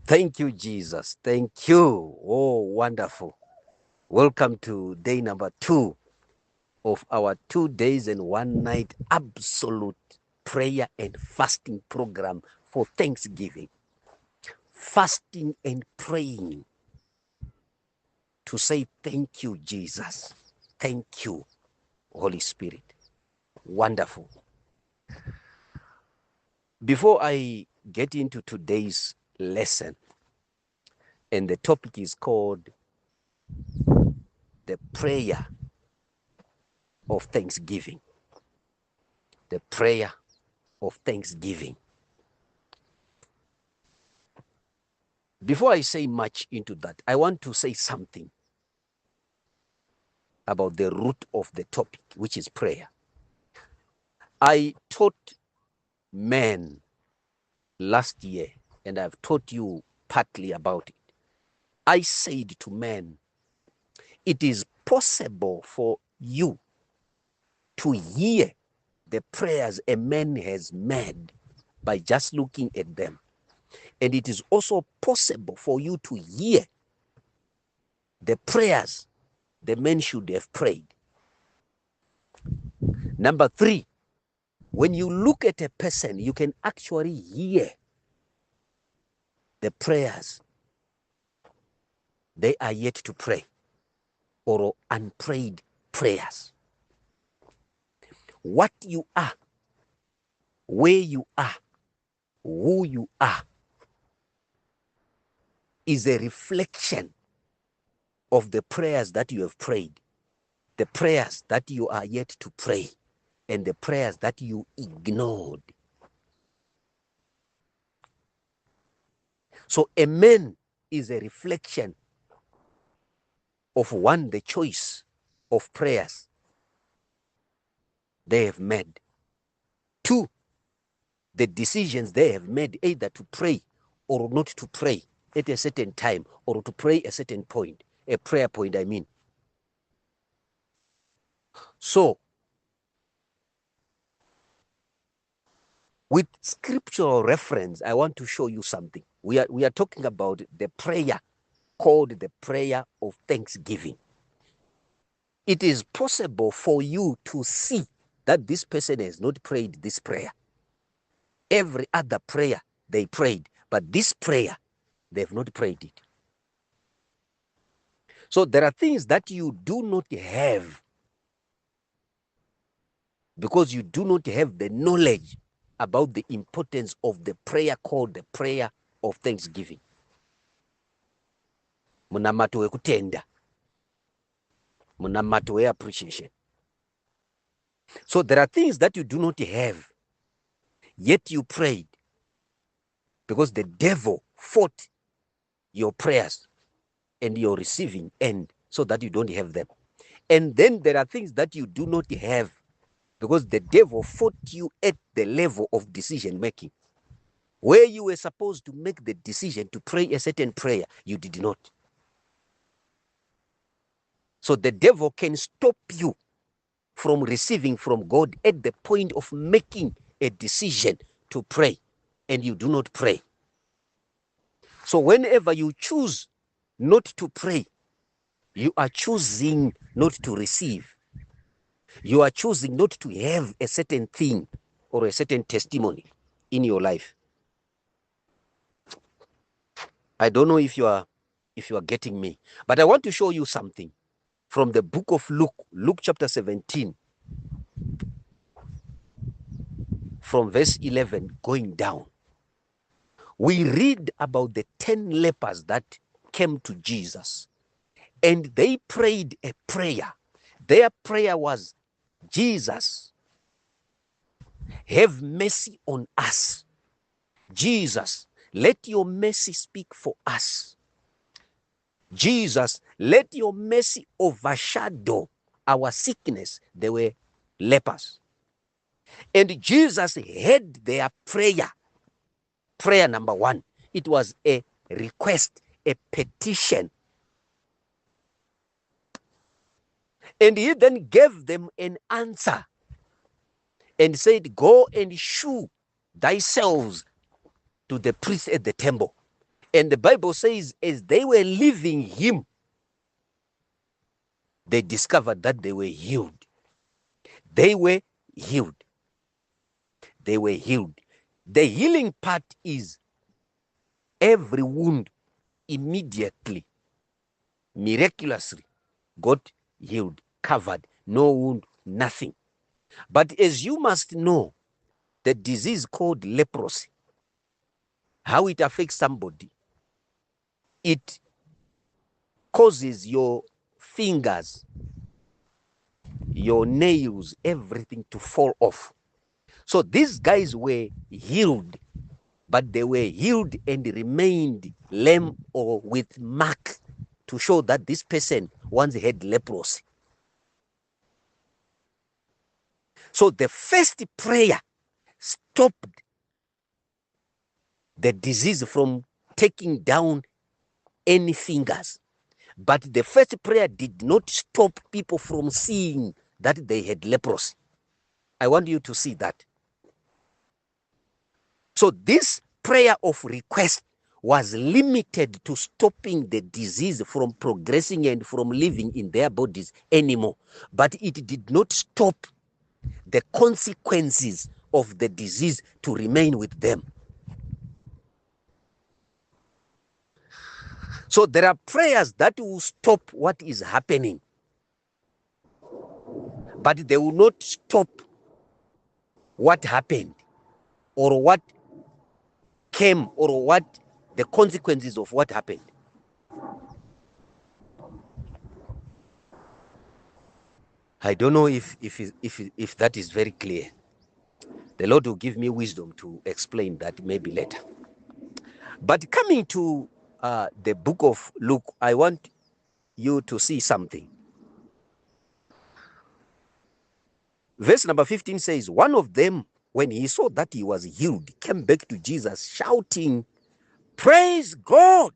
Thank you, Jesus. Thank you. Oh, wonderful. Welcome to day number 2 of our 2 days and 1 night absolute prayer and fasting program for Thanksgiving. Fasting and praying to say thank you, Jesus. Thank you, Holy Spirit. Wonderful. Before I get into today's lesson, and the topic is called the prayer of thanksgiving. The prayer of thanksgiving. Before I say much into that, I want to say something about the root of the topic, which is prayer. I taught men last year, and I've taught you partly about it. I said to men, it is possible for you to hear the prayers a man has made by just looking at them. And it is also possible for you to hear the prayers the man should have prayed. Number 3, when you look at a person, you can actually hear the prayers they are yet to pray, or unprayed prayers. What you are, where you are, who you are, is a reflection of the prayers that you have prayed, the prayers that you are yet to pray, and the prayers that you ignored. So a man is a reflection of, 1, the choice of prayers they have made. 2, the decisions they have made, either to pray or not to pray at a certain time, or to pray a certain point, a prayer point, I mean. So, with scriptural reference, I want to show you something. We are talking about the prayer called the prayer of thanksgiving. It is possible for you to see that this person has not prayed this prayer. Every other prayer they prayed, but this prayer, they've not prayed it. So there are things that you do not have because you do not have the knowledge about the importance of the prayer called the prayer of thanksgiving. Munamato wekutenda, munamato we appreciation. So there are things that you do not have, yet you prayed, because the devil fought your prayers and your receiving end so that you don't have them. And then there are things that you do not have because the devil fought you at the level of decision making. Where you were supposed to make the decision to pray a certain prayer, you did not. So the devil can stop you from receiving from God at the point of making a decision to pray, and you do not pray. So whenever you choose not to pray, you are choosing not to receive. You are choosing not to have a certain thing or a certain testimony in your life. I don't know if you are getting me, but I want to show you something from the book of Luke chapter 17, from verse 11 going down. We read about the 10 lepers that came to Jesus, and they prayed a prayer. Their prayer was, Jesus, have mercy on us. Jesus, let your mercy speak for us. Jesus, let your mercy overshadow our sickness. They were lepers. And Jesus heard their prayer. Prayer number 1. It was a request, a petition. And he then gave them an answer and said, go and shew thyself to the priest at the temple. And the Bible says, as they were leaving him, they discovered that they were healed. They were healed. They were healed. The healing part is every wound immediately, miraculously got healed, covered, no wound, nothing. But as you must know, the disease called leprosy, how it affects somebody, it causes your fingers, your nails, everything to fall off. So these guys were healed, but they were healed and remained lame or with mark to show that this person once had leprosy. So the first prayer stopped the disease from taking down any fingers. But the first prayer did not stop people from seeing that they had leprosy. I want you to see that. So this prayer of request was limited to stopping the disease from progressing and from living in their bodies anymore. But it did not stop the consequences of the disease to remain with them. So there are prayers that will stop what is happening, but they will not stop what happened or what came or what the consequences of what happened. I don't know if that is very clear. The Lord will give me wisdom to explain that maybe later. But coming to the book of Luke, I want you to see something. Verse number 15 says, one of them, when he saw that he was healed, came back to Jesus shouting, "Praise God!"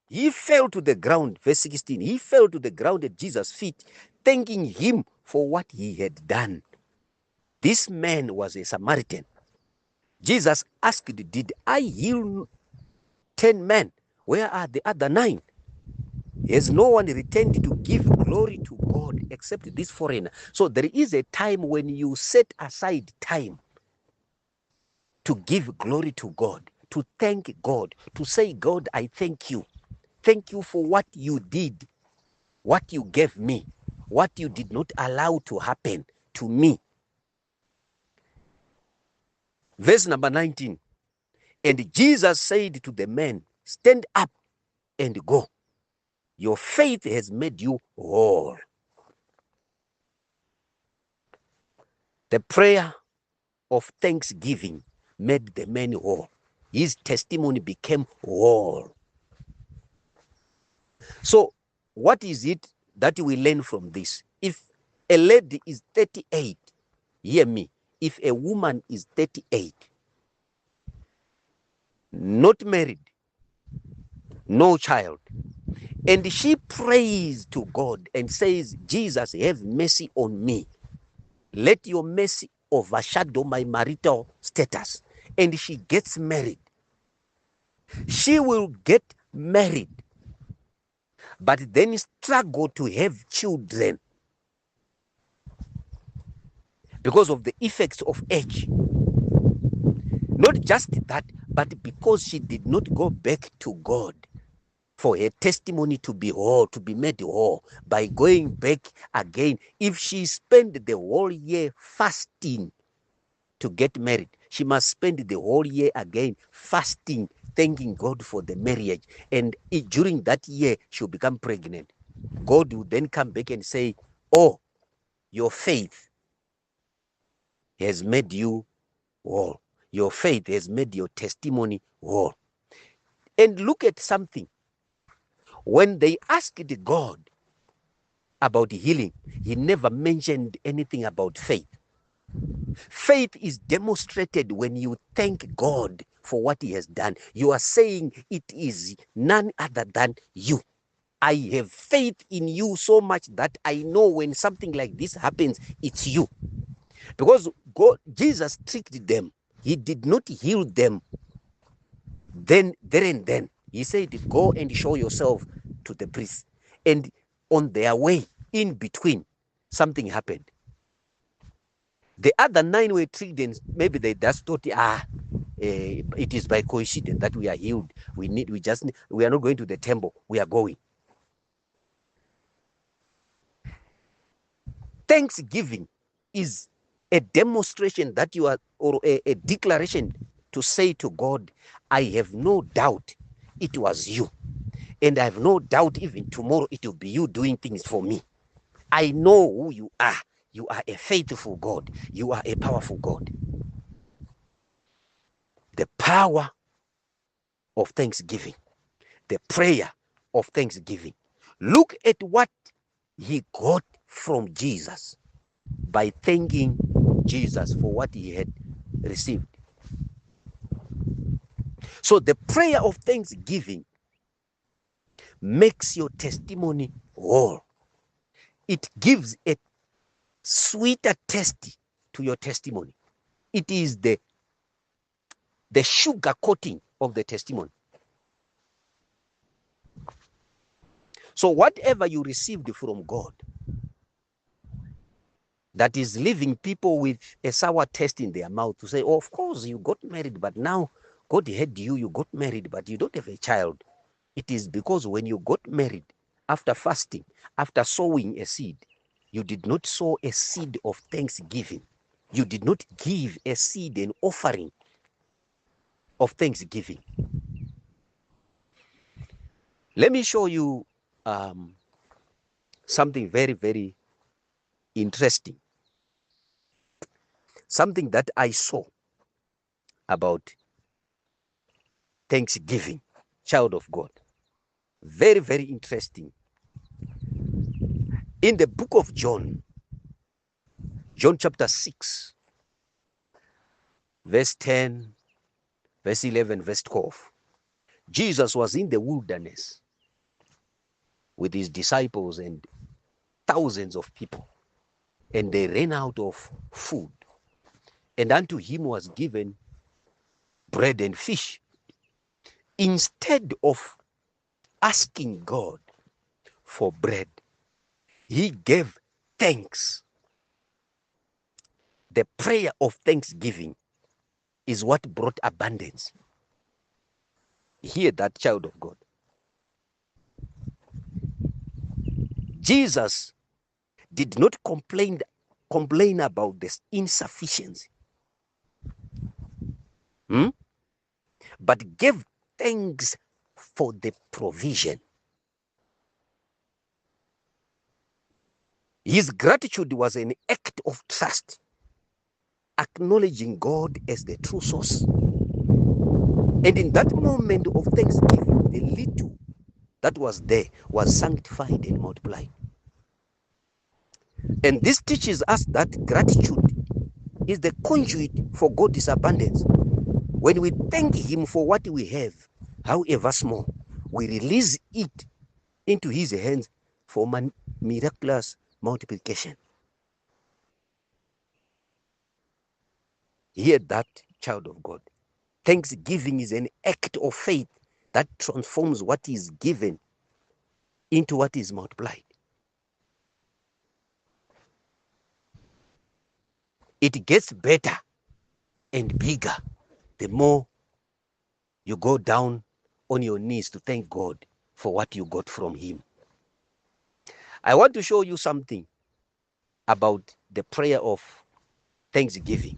He fell to the ground. Verse 16, he fell to the ground at Jesus' feet, thanking him for what he had done. This man was a Samaritan. Jesus asked, "Did I heal 10 men? Where are the other 9? Has no one returned to give glory to God except this foreigner?" So there is a time when you set aside time to give glory to God, to thank God, to say, "God, I thank you. Thank you for what you did, what you gave me, what you did not allow to happen to me." Verse number 19, and Jesus said to the man, "Stand up and go. Your faith has made you whole." The prayer of thanksgiving made the man whole. His testimony became whole. So what is it that we learn from this? If a lady is 38, hear me, if a woman is 38, not married, no child, and she prays to God and says, "Jesus, have mercy on me. Let your mercy overshadow my marital status," and she gets married, she will get married, but then struggle to have children because of the effects of age. Not just that, but because she did not go back to God for her testimony to be whole, to be made whole, by going back again. If she spent the whole year fasting to get married, she must spend the whole year again fasting, thanking God for the marriage. And during that year, she'll become pregnant. God will then come back and say, "Oh, your faith has made you whole. Your faith has made your testimony whole." And look at something. When they asked God about healing, he never mentioned anything about faith. Faith is demonstrated when you thank God for what he has done. You are saying, "It is none other than you. I have faith in you so much that I know when something like this happens, it's you." Because Jesus tricked them. He did not heal them there and then. He said, go and show yourself to the priests. And on their way, in between, something happened. The other 9 were tricked, and maybe they just thought, it is by coincidence that we are healed. We are not going to the temple. We are going. Thanksgiving is a demonstration that you are, or a declaration to say to God, I have no doubt it was you. And I have no doubt even tomorrow it will be you doing things for me. I know who you are. You are a faithful God. You are a powerful God. The power of thanksgiving, the prayer of thanksgiving. Look at what he got from Jesus by thanking Jesus for what he had received. So the prayer of thanksgiving makes your testimony whole. It gives a sweeter taste to your testimony. It is the sugar coating of the testimony. So whatever you received from God that is leaving people with a sour taste in their mouth to say, oh, of course you got married, but now God had you, you got married, but you don't have a child. It is because when you got married, after fasting, after sowing a seed, you did not sow a seed of thanksgiving. You did not give a seed, an offering of thanksgiving. Let me show you something very, very interesting. Something that I saw about thanksgiving, child of God. Very, very interesting. In the book of John, John chapter 6, verse 10, verse 11, verse 12. Jesus was in the wilderness with his disciples and thousands of people, and they ran out of food. And unto him was given bread and fish. Instead of asking God for bread, he gave thanks. The prayer of thanksgiving is what brought abundance. Hear that, child of God. Jesus did not complain about this insufficiency, but gave thanks for the provision. His gratitude was an act of trust, acknowledging God as the true source. And in that moment of thanksgiving, the little that was there was sanctified and multiplied. And this teaches us that gratitude is the conduit for God's abundance. When we thank him for what we have, however small, we release it into his hands for miraculous multiplication. Hear that, child of God. Thanksgiving is an act of faith that transforms what is given into what is multiplied. It gets better and bigger the more you go down on your knees to thank God for what you got from him. I want to show you something about the prayer of thanksgiving,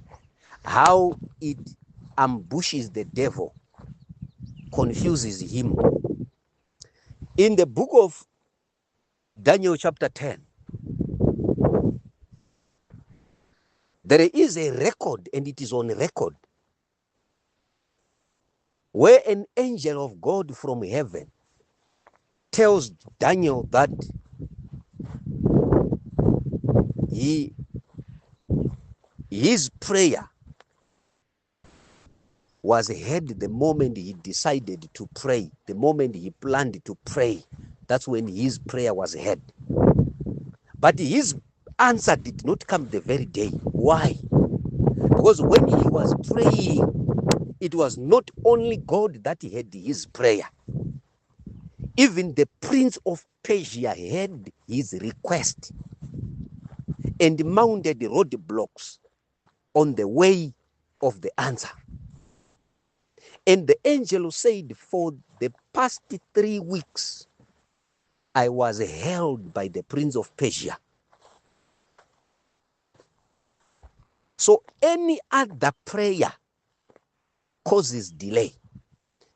how it ambushes the devil, confuses him. In the book of Daniel chapter 10, there is a record, and it is on record, where an angel of God from heaven tells Daniel that his prayer was heard the moment he decided to pray, the moment he planned to pray. That's when his prayer was heard. But his answer did not come the very day. Why? Because when he was praying, it was not only God that heard his prayer. Even the prince of Persia heard his request and mounted roadblocks on the way of the answer. And the angel said, for the past 3 weeks, I was held by the prince of Persia. So any other prayer causes delay,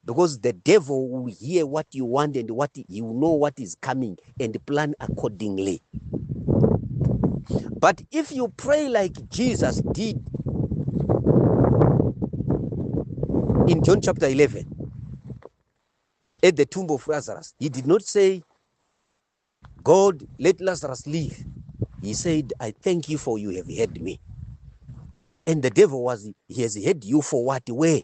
because the devil will hear what you want and what he will know what is coming and plan accordingly. But if you pray like Jesus did in John chapter 11, at the tomb of Lazarus, he did not say, God, let Lazarus live. He said, I thank you for you have heard me. And the devil he has heard you for what way?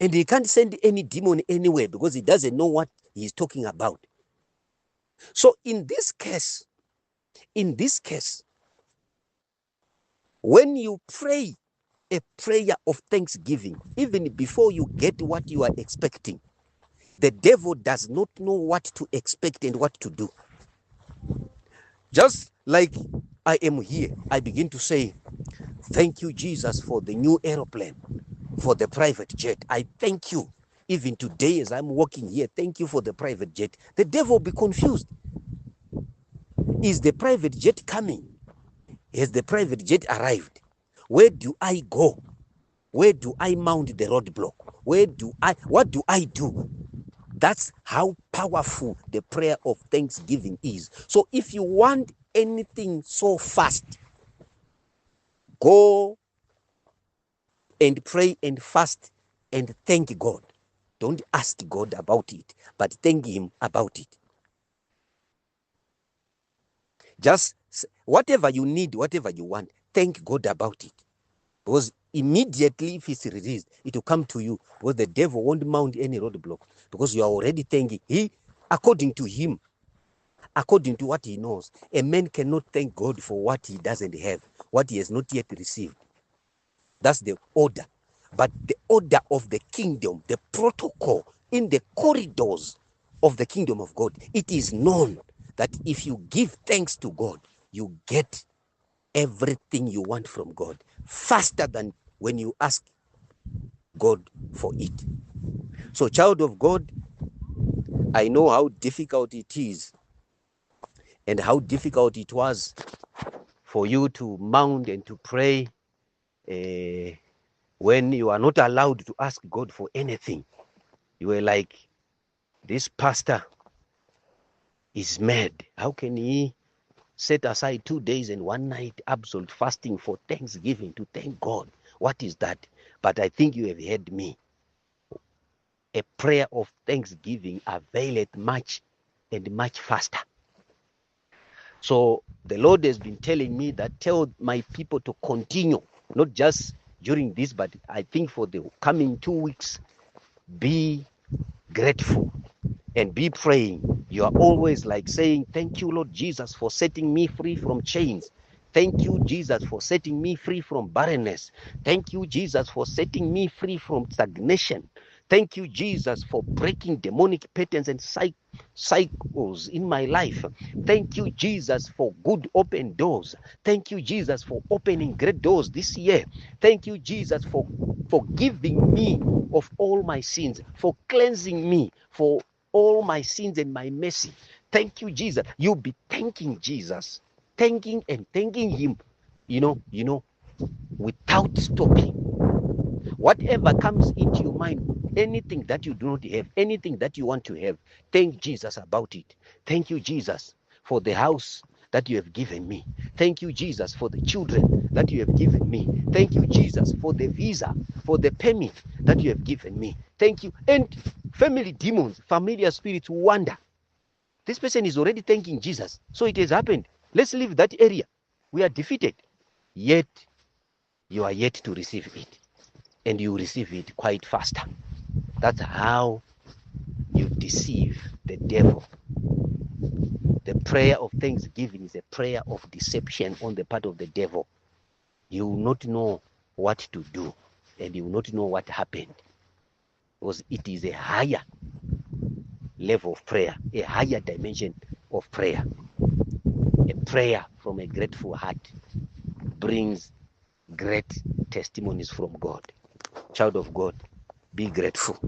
And he can't send any demon anywhere because he doesn't know what he's talking about. So in this case, when you pray a prayer of thanksgiving, even before you get what you are expecting, the devil does not know what to expect and what to do. Just like I am here, I begin to say, thank you, Jesus, for the new aeroplane, for the private jet. I thank you. Even today, as I'm walking here, thank you for the private jet. The devil will be confused. Is the private jet coming? Has the private jet arrived? Where do I go? Where do I mount the roadblock? What do I do? That's how powerful the prayer of thanksgiving is. So if you want anything so fast, go and pray and fast and thank God. Don't ask God about it, but thank him about it. Just whatever you need, whatever you want, thank God about it. Because immediately if it's released, it will come to you. Because the devil won't mount any roadblock. Because you are already thanking. According to him, according to what he knows, a man cannot thank God for what he doesn't have, what he has not yet received. That's the order. But the order of the kingdom, the protocol in the corridors of the kingdom of God, it is known that if you give thanks to God, you get everything you want from God faster than when you ask God for it. So, child of God, I know how difficult it is and how difficult it was for you to mount and to pray when you are not allowed to ask God for anything. You were like, this pastor is mad. How can he set aside 2 days and 1 night absolute fasting for Thanksgiving to thank God? What is that? But I think you have heard me. A prayer of thanksgiving availeth much and much faster. So the Lord has been telling me that tell my people to continue, not just during this, but I think for the coming 2 weeks, be grateful and be praying. You are always like saying, thank you, Lord Jesus, for setting me free from chains. Thank you, Jesus, for setting me free from barrenness. Thank you, Jesus, for setting me free from stagnation. Thank you, Jesus, for breaking demonic patterns and cycles in my life. Thank you, Jesus, for good open doors. Thank you, Jesus, for opening great doors this year. Thank you, Jesus, for forgiving me of all my sins, for cleansing me, for all my sins and my mercy. Thank you, Jesus. You'll be thanking Jesus, thanking and thanking him, without stopping. Whatever comes into your mind, anything that you do not have, anything that you want to have, thank Jesus about it. Thank you, Jesus, for the house that you have given me. Thank you, Jesus, for the children that you have given me. Thank you, Jesus, for the visa, for the permit that you have given me. Thank you. And family demons, familiar spirits wonder. This person is already thanking Jesus. So it has happened. Let's leave that area. We are defeated. Yet, you are yet to receive it. And you receive it quite faster. That's how you deceive the devil. The prayer of thanksgiving is a prayer of deception on the part of the devil. You will not know what to do, and you will not know what happened, because it is a higher level of prayer, a higher dimension of prayer. A prayer from a grateful heart brings great testimonies from God. Child of God, be grateful.